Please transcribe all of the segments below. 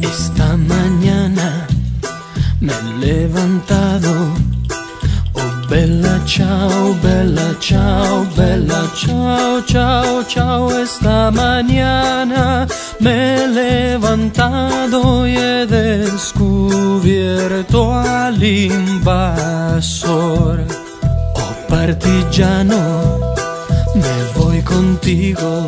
Esta mañana me he levantado. Oh, bella ciao, bella ciao, bella ciao, ciao, ciao. Esta mañana me he levantado y he descubierto al invasor. Oh, partigiano, me voy contigo.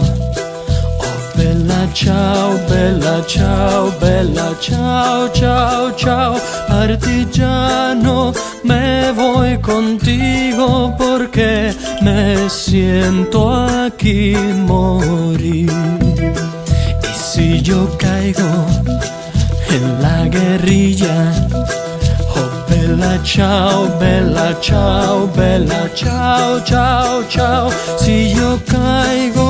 Bella ciao, bella ciao, bella ciao, ciao, ciao. Partigiano, me voy contigo porque me siento aquí morir. Y si yo caigo en la guerrilla, oh bella ciao, bella ciao, bella ciao, ciao, ciao. Si yo caigo